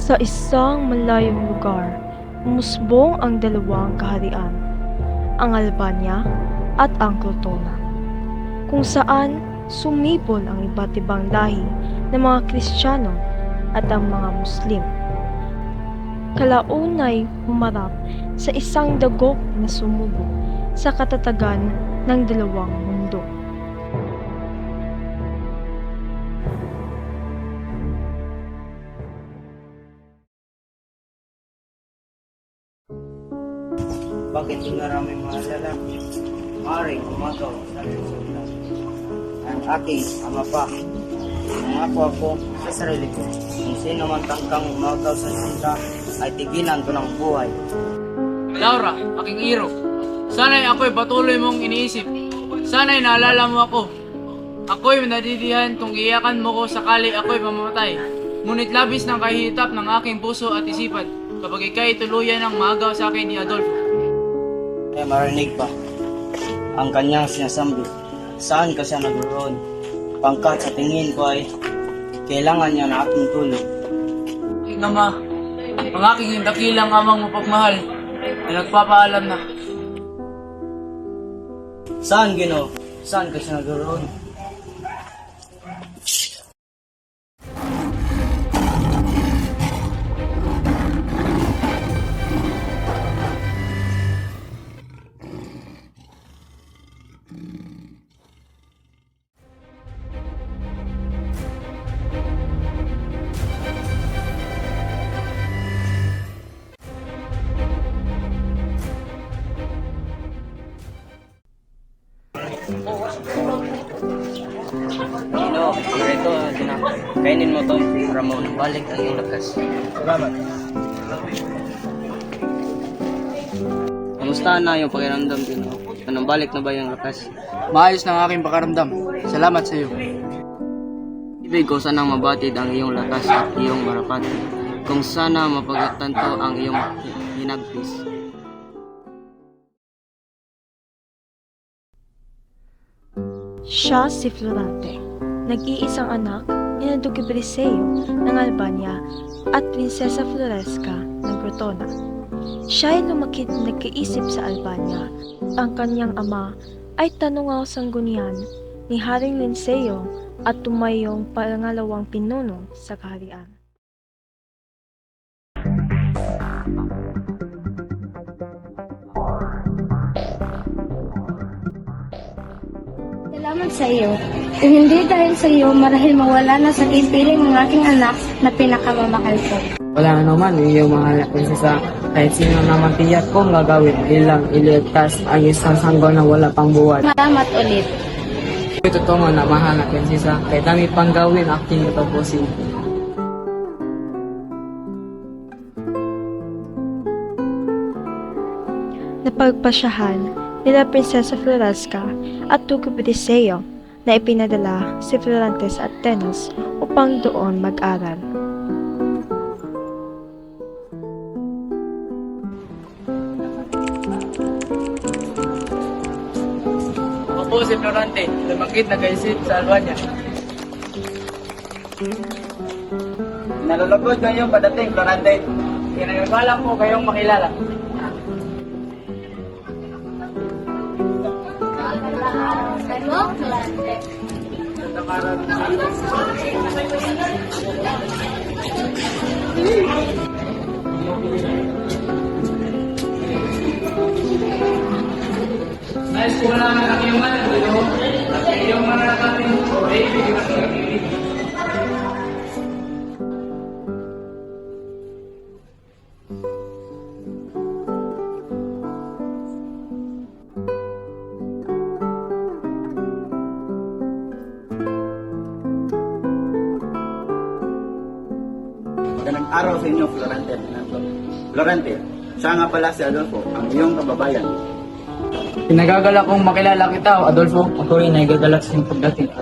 Sa isang malayong lugar, umusbong ang dalawang kaharian, ang Albania at ang Crotona, kung saan sumibol ang iba't ibang lahi ng mga Kristiyano at ang mga Muslim. Kalaunay humarap sa isang dagok na sumubok sa katatagan ng dalawang mundo. Bakit yung maraming mga lalaki maaaring umagaw sa resulta? Ang aking ama pa, nangako ako sa sarili ko, kung sino man tangkang umagaw sa resulta ay tigilan ko ng buhay. Laura, aking iro, sana'y ako'y patuloy mong iniisip. Sana'y naalala mo ako. Ako'y nadidihan kung iyakan mo ko sakali ako'y mamamatay. Ngunit labis ng kahihitap ng aking puso at isipan kapag ika'y tuluyan ng maagaw sa akin ni Adolfo. Ay marinig pa ang kanyang sinasambi. Saan ka siya nagroon? Pangkat sa tingin ko ay kailangan niya na aking tulong. Aking ama, ang aking dakilang amang mapagmahal na nagpapaalam na. Saan, Ginoo? Saan ka siya nagroon? Ginoo, ito kainin mo to para balik ang iyong lakas. Salamat. Kamusta na yung pakiramdam, Ginoo? Anong balik na ba yung lakas? Maayos ng aking pakaramdam. Salamat sa iyo. Ibig ko sanang mabatid ang iyong lakas at iyong marapat. Kung sana mapagtanto ang iyong hinagpis. Siya si Florante, nag-iisang anak ni Duque Briseo ng Albania at Prinsesa Floresca ng Crotona. Siya ay lumaki na nagkaisip sa Albania. Ang kanyang ama ay tanungaw sanggunian ni Haring Linceo at tumayong pangalawang pinuno sa kaharian. Salamat sa iyo. Kung hindi dahil sa iyo, marahil mawala na sa piling ng aking anak na pinakamamahal ko. Wala naman iyong mahal na prinsesa, kahit sino naman tiyak kong gagawin ilang iligtas ang isang sanggol na wala pang buwan. Salamat ulit. Ito tungo na mahal na prinsesa, kahit dami pang gawin aking tapusin. Napagpasyahan nila Prinsesa Floresca at Duque Briseo na ipinadala si Florante sa Atenas upang doon mag-aral. Ako po si Florante, lumangkit na kaisip sa Albania. Nalulugod ngayong padating, Florante. Kinagagalak po kayong makilala. Nais ko lang ang iyong manalo, at iyong mananatin ko ay bigyan ng pag-ibig. Magandang araw sa inyo, Florante. Florante, siya nga pala si Adolfo, ang iyong kababayan. Pinagagalak kong makilala kita, Adolfo. Ako rin ay gagalak sa iyong pagdating.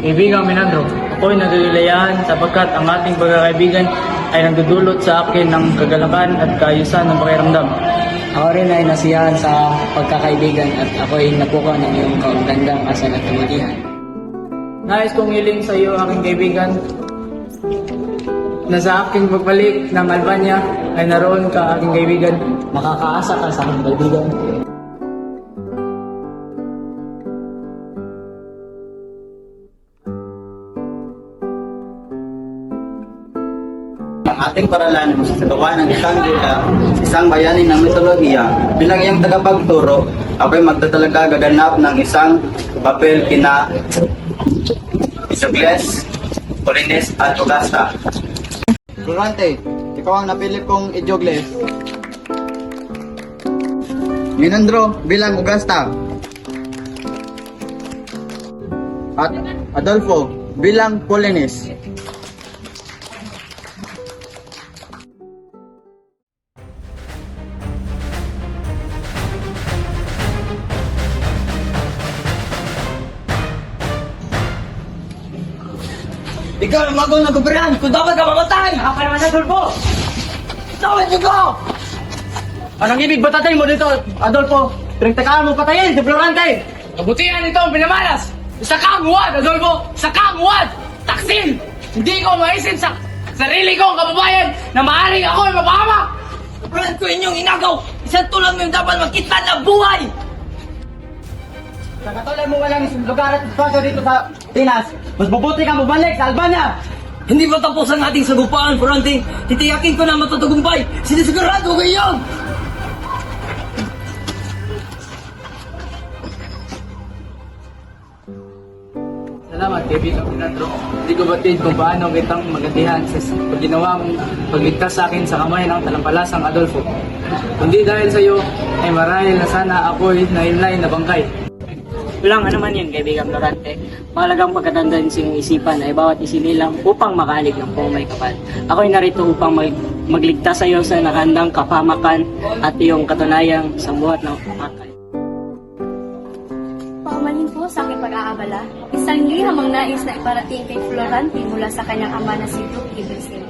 Kaibigang Menandro, ako'y nagalilayan sapagkat ang ating pagkakaibigan ay nagdudulot sa akin ng kagalakan at kaayusan ng pakiramdam. Ako rin ay nasiyahan sa pagkakaibigan at ako ay napukaw ng iyong kaugandang asal at kamalihan. Nais kong hiling sa iyo, aking kaibigan, na sa aking pagbalik ng Albania ay naroon ka, aking kaibigan. Makakaasa ka sa aking kaibigan. Ang ating paralan sa gawa ng isang bayani ng mitolohiya bilang iyang tagapagturo, ako'y magtatalaga gaganap ng isang papel kina Isogles, Polines at Ogasta. Florante, ikaw ang napili kong Isogles. Minandro bilang Ogasta. At Adolfo bilang Polines. Ikaw ang magaw na gobernan! Kung dapat ka mamatay! Ako naman sa Adolfo! Tawad niyo ko! Anong ibig batatay mo dito, Adolfo? Pinagtakaan mo patayin si Florante! Kabutihan ito ang pinamalas! Isa kang huwad, Adolfo! Isa kang huwad! Taksil! Hindi ko maisin sa sarili kong kababayan na maaaring ako ay mapahamak! Gobernan ko inyong inagaw! Isang tulad mo yung dapat makita na buhay! Nakatuloy mo walang lugar at espasyo dito sa Pinas. Mas mabuti kang bumalik sa Albania! Hindi ba tapos ang ating sagupaan, Florante? Titiyakin ko na matutugumpay! Sinisigurado ko iyon! Salamat, kaibigan Pinandro. Hindi ko batid kung paano kitang magantihan sa pagginawa mong pagligtas sa akin sa kamay ng talampalasang Adolfo. Kundi dahil sa iyo, ay marahil na sana ako'y nahinlay na bangkay. Walang ano man yun, kaibigan Florante. Mahalagang pagkatandaan sa iyong isipan ay bawat isinilang upang makalig ng may kapal. Ako'y narito upang magligtas sa iyo sa nakandang kapamakan at iyong katunayang sambuhat ng pamakay. Paumanhin po sa aking pag-aabala, isang lihamang nais na iparating kay Florante mula sa kanyang ama na si Duke Ibersil.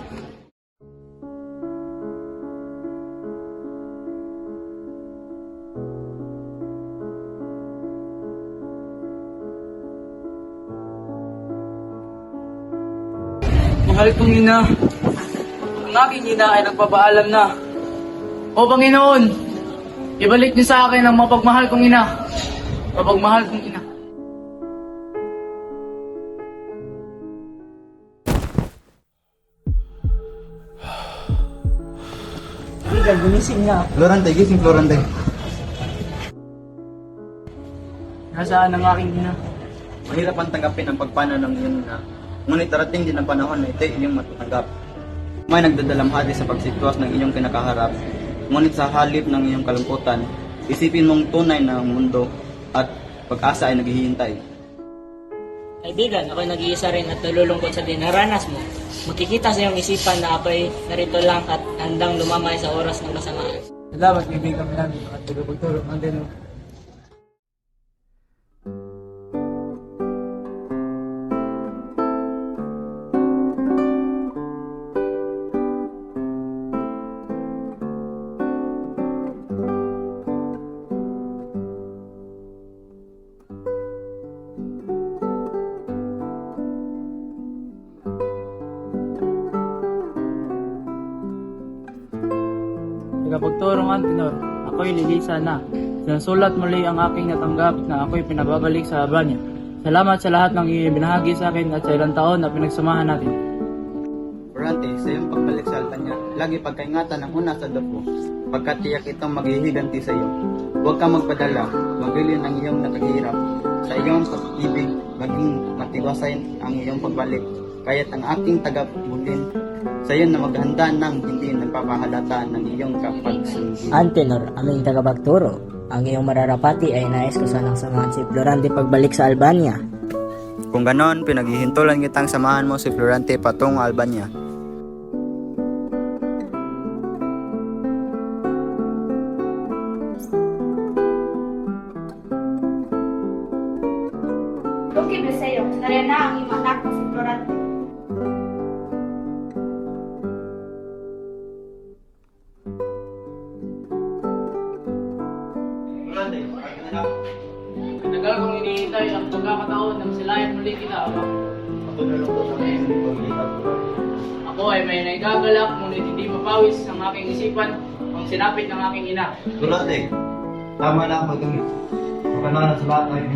Mahal kong ina, ang aking ina ay nagpapaalam na. O Panginoon, ibalik niyo sa akin ang mapagmahal kong ina. Mapagmahal kong ina. Kaibigan, gumising na. Florante, gising Florante. Nasaan ang aking ina? Mahirap ang tanggapin ang pagpano ng iyong ina. Ngunit darating din ang panahon na ito'y iyong matatanggap. May nagdadalamhati sa pagsitwas ng iyong kinakaharap. Ngunit sa halip ng iyong kalungkutan, isipin mong tunay na ang mundo at pag-asa ay naghihintay. Kaibigan, ako'y nag-iisa rin at nalulungkot sa dinaranas mo. Makikita sa iyong isipan na ako'y narito lang at handang lumamay sa oras ng kasamaan. Salamat kaibigan namin at tagapagtulong ang din. Tagapagturong Antinor, ako'y lilisa na. Sinasulat muli ang aking natanggap na ako'y pinababalik sa Albania. Salamat sa lahat ng ibinahagi sa akin at sa ilang taon na pinagsamahan natin. Florante, sa iyong pagbalik sa Albania, lagi pagkaingatan ang una sa Adolfo, pagkat tiyak itong maghihiganti sa iyo. Huwag kang magpadala, magbilin ang iyong nakahirap. Sa iyong pag-ibig, maging matiwasain ang iyong pagbalik. Kaya't ang aking tagabulin sa iyo na maghanda ng hindi nagpapahalata ng iyong kapagsindig. Antenor, aming tagapagturo. Ang iyong mararapati ay nais ko sanang samahan si Florante pagbalik sa Albania. Kung ganon, pinaghihintulan kitang samahan mo si Florante patungong Albania. Duke Ibersil, nariyan na ang iyong anak na si Florante. din kita, Ama. Ako na lang po sa kayo ng paglipat. Ako ay may naigagalak, ngunit hindi mapawis ang aking isipan ang sinapit ng aking ina. Durante, tama na ang mag-ingit. Makananan sa lahat ng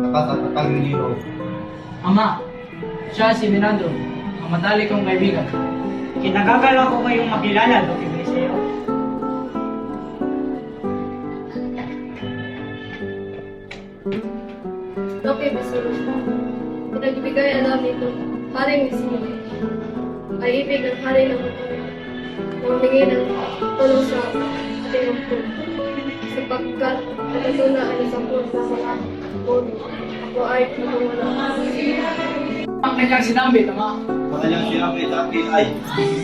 lakas at pagkaginilo. Ama, siya si Minando, ang matalik kong kaibigan. Kinagagala ko ngayong makilala, Doki Briseo. Okay, Basuro. Pinagbigay namin ng haring Isinili. Ay ibig ng hari ng mga humingi ng tulong sa ating angkol. Sapagkat natutunaan sa puno na mga puno. Ako ay natungula. Ang kanyang sinabi, Ama. Ang kanyang sinabi sa akin ay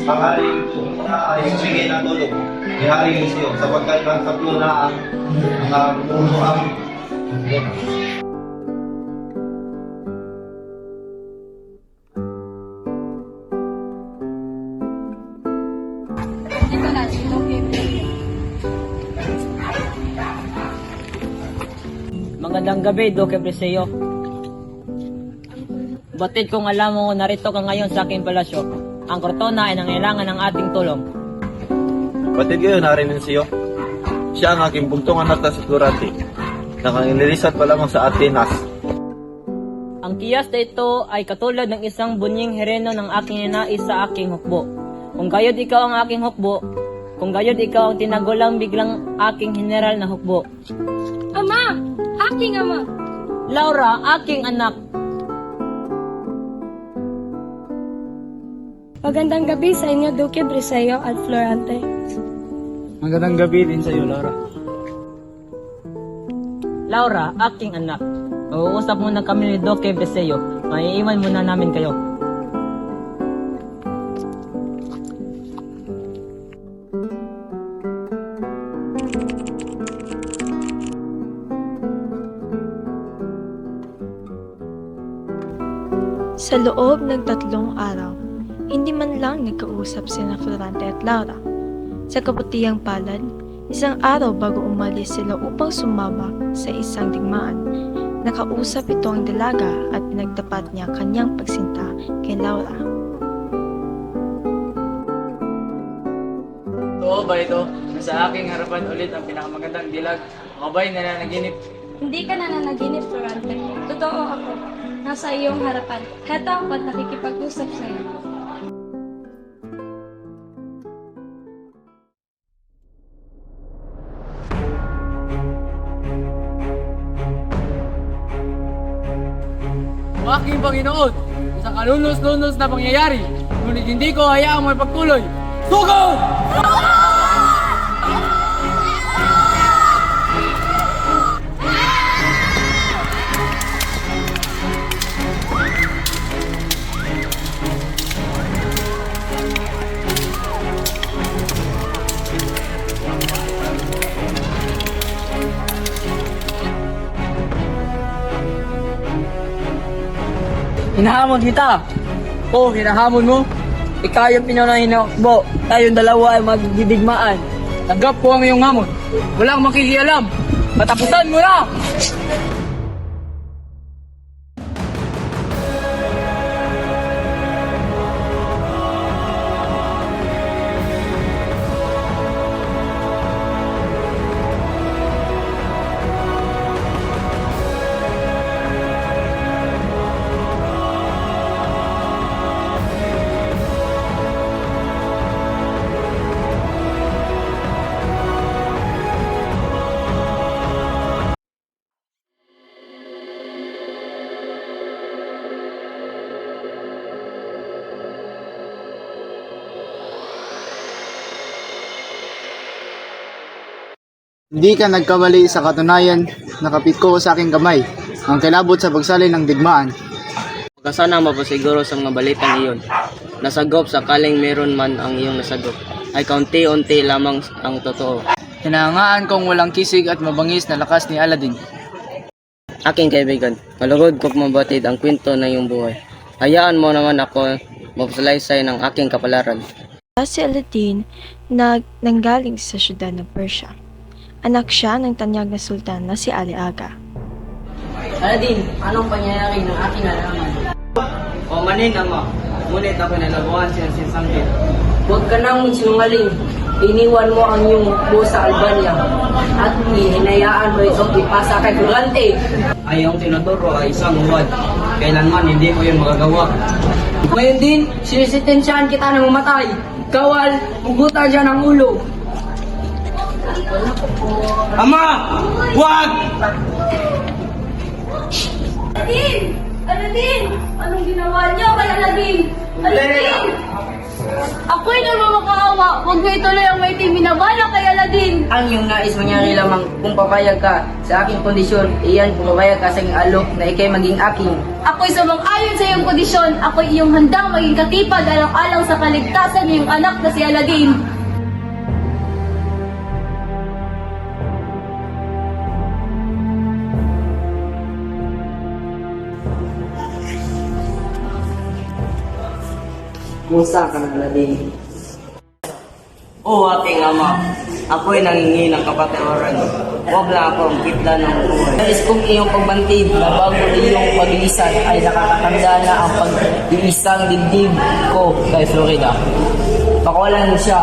ang haring na ay humingi ng tulong. Ni Haring Isyo, sapagkat ang saplo na ang puno ang Dito na, si Doki Briseo. Magandang gabi, Doki Briseo. Batid kong alam mo narito ka ngayon sa aking palasyo. Ang Cortona ay nangailangan ng ating tulong. Batid kayo narinig siyo. Siya ang aking bugtong anak na si Durante. Nakangilisat pa lamang sa Atenas. Ang kiyas na ito ay katulad ng isang bunying hereno ng aking ninais sa aking hukbo. Kung gayod ikaw ang aking hukbo, kung gayod ikaw ang tinagulang biglang aking general na hukbo. Ama! Aking ama! Laura, aking anak. Magandang gabi sa inyo, Duque Briseo at Florante. Magandang gabi din sa iyo, Laura. Laura, aking anak. Mag-uusap muna kami ni Doke Briseo. Maiiwan muna namin kayo. Sa loob ng 3 araw, hindi man lang nagkausap sina Florante at Laura. Sa kabutihang palad, isang araw bago umalis sila upang sumabak sa isang digmaan, nakausap ito ang dalaga at pinagtapat niya kanyang pagsinta kay Laura. Totoo ba ito? Nasa aking harapan ulit ang pinakamagandang dilag. Ako ba'y nananaginip? Hindi ka nananaginip, Florante. Totoo ako. Nasa iyong harapan. Heto ako at nakikipag-usap sa iyo. O aking Panginoon, isang kalunos-lunos na pangyayari, ngunit hindi ko hayaang may pagtuloy. Sugod! Hinahamon kita. Oo, hinahamon mo. Ikaw yung pinaunahin ng hukbo. Tayong dalawa ay magdidigmaan. Tanggap ko ang iyong hamon. Walang makikialam. Patapusan mo na! Hindi ka nagkamali sa katunayan, nakapit ko sa aking kamay, ang kilabot sa pagsalin ng digmaan. Pagkasana mapasiguro sa mga balitang iyon. Nasagop sakaling meron man ang iyong nasagop. Ay kaunti-unti lamang ang totoo. Hinahangaan kong walang kisig at mabangis na lakas ni Aladdin. Aking kaibigan, malugod ko mabatid ang kwento ng iyong buhay. Hayaan mo naman ako mapasalaysay ng aking kapalaran. Si Aladdin nanggaling sa syudad ng Persia. Anak siya ng tanyag na sultan na si Ali Aga. Aladdin, anong pangyayari ng aking alaman? O manin, ama. Ngunit ako nalabuhan siya si Sambil. Huwag ka nang sinungaling. Iniwan mo ang iyong buo sa Albania at hinayaan mo itong ipasa kay Florante. Ay, ang tinuturo ay isang huwad. Kailanman hindi mo yun magagawa. Ngayon din, sinisitensyahan kita ng mamatay. Kawal, hugutan siya ng ulo. Ama! Huwag! Aladin! Aladin! Anong ginawa niyo kay Aladin? Aladin! Ako'y nagmamakaawa. Huwag niyo ituloy ang may minabala kay Aladin. Ang iyong nais mangyari lamang kung papayag ka sa aking kondisyon, iyan kung papayag ka sa aking alok na ikay maging aking. Ako'y sumang-ayon sa iyong kondisyon. Ako'y iyong handang maging katipad alang-alang sa kaligtasan ng iyong anak na si Aladin. Musa ka ng Aladin. O aking ama, ako'y nangingi ng kapatawaran. Huwag lang akong kitla ng buhay. Nais kong iyong pagbantid na bago iyong pag-iisan ay nakakatanda na ang pag-iisang dibdib ko kay Florida. Pakawalan mo siya.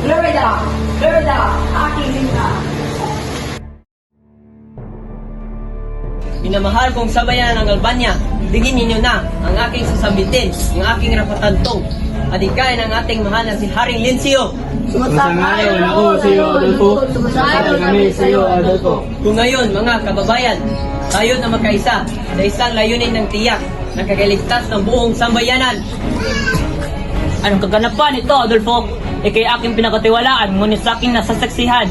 Florida! Florida! Aking linta! Minamahal kong sabayan ng Albania, bigin ninyo na ang aking sasabitin, ang aking rapatantong, at ikay ng ating mahal na si Haring Lincio. Sumasangayon ako sa iyo, Adolfo. Sumasangayon kami sa iyo, Adolfo. Kung ngayon, mga kababayan, tayo na magkaisa sa isang layunin ng tiyak na kagaligtas ng buong sambayanan. Anong kaganapan ito, Adolfo? Ikay aking pinakatiwalaan, ngunit sa aking nasasaksihan.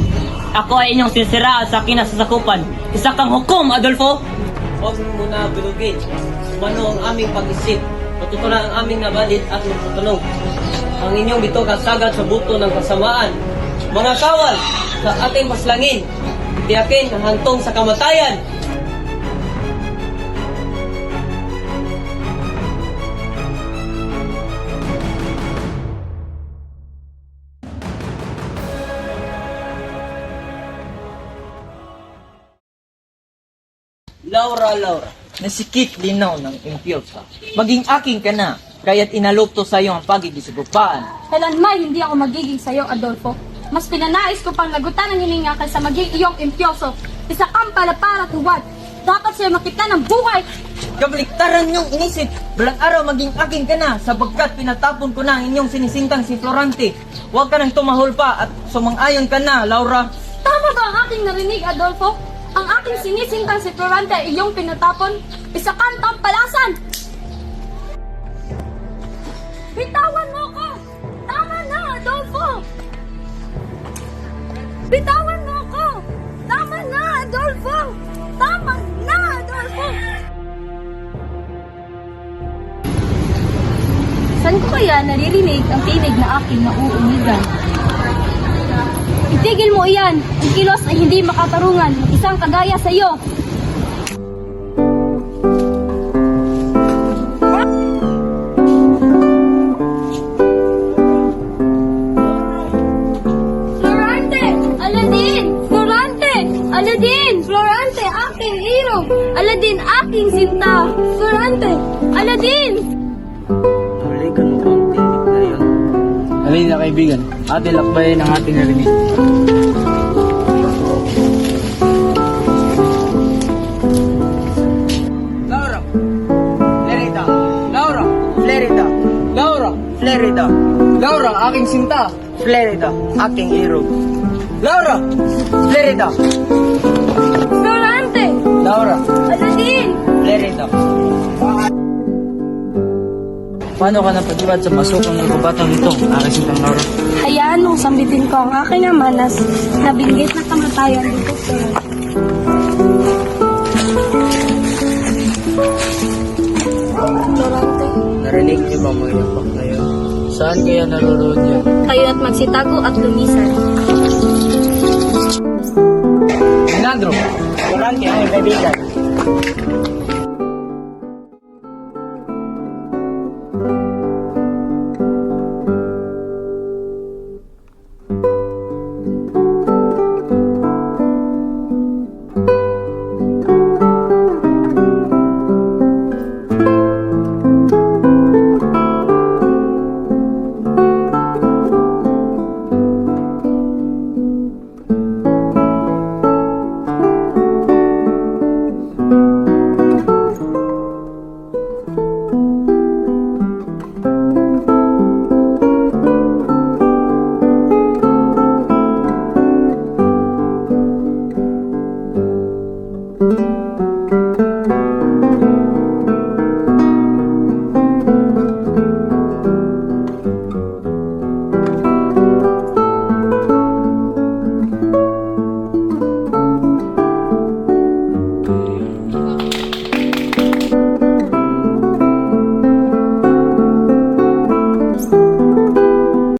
Ako ay inyong sinisiraan sa aking nasasakupan. Isa kang hukom, Adolfo! Huwag mo muna bilugin. Sumano ang aming pag-isip. Matutunan ang aming nabalit at magtutunog. Ang inyong bito kasagad sa buto ng kasamaan. Mga kawal sa ating maslangin. Tiyakin ang hantong sa kamatayan. Laura, nasikip linaw ng impiyos ka. Maging aking ka na, kaya't inalok to sa iyo ang pagigisumpaan. Kailanman hindi ako magiging sayo, Adolfo. Mas pinanais ko pang lagutan ang hininga kaysa maging iyong impyoso. Isa kang palapara tuwad. Dapat sa'yo makita ng buhay. Kabaliktaran niyong inisip, balang araw maging aking ka na, sapagkat pinatapon ko na ang inyong sinisintang si Florante. Huwag ka nang tumahol pa at sumang-ayon ka na, Laura. Tama ba ang aking narinig, Adolfo? Ang aking sinisintang si Florante ay iyong pinatapon. Isa kang tampalasan. Bitawan mo ko! Tama na, Adolfo! Bitawan mo ko! Tama na, Adolfo! Tama na, Adolfo! Saan ko kaya naririnig ang tinig na aking nauunigan? Itigil mo iyan! Ang kilos ay hindi makatarungan ng isang kagaya sa iyo! Florante! Aladin! Florante! Aladin! Florante! Aking hero! Aladin! Aking sinta! Florante! Aladin! Nalikan mo ang tinig na yun. Halina na kaibigan, ating lakbayin ang ating narinig. Laura! Flerida! Laura! Flerida! Laura! Flerida! Laura, aking sinta! Flerida, aking hero! Laura! Flerida! Florante! Laura! Aladin! Flerida! Paano ka napadurad sa masukang ng kabatang ito, aking sintang Laura? Hayaan mong sambitin ko ang aking ama na nabinggit na kamatayan dito sa Florante. Narinig niyo ba mga yapak na yun? Saan kaya naroon yun? Kayo at magsitago at lumisan. Alejandro. Florante, ang iyong kaibigan.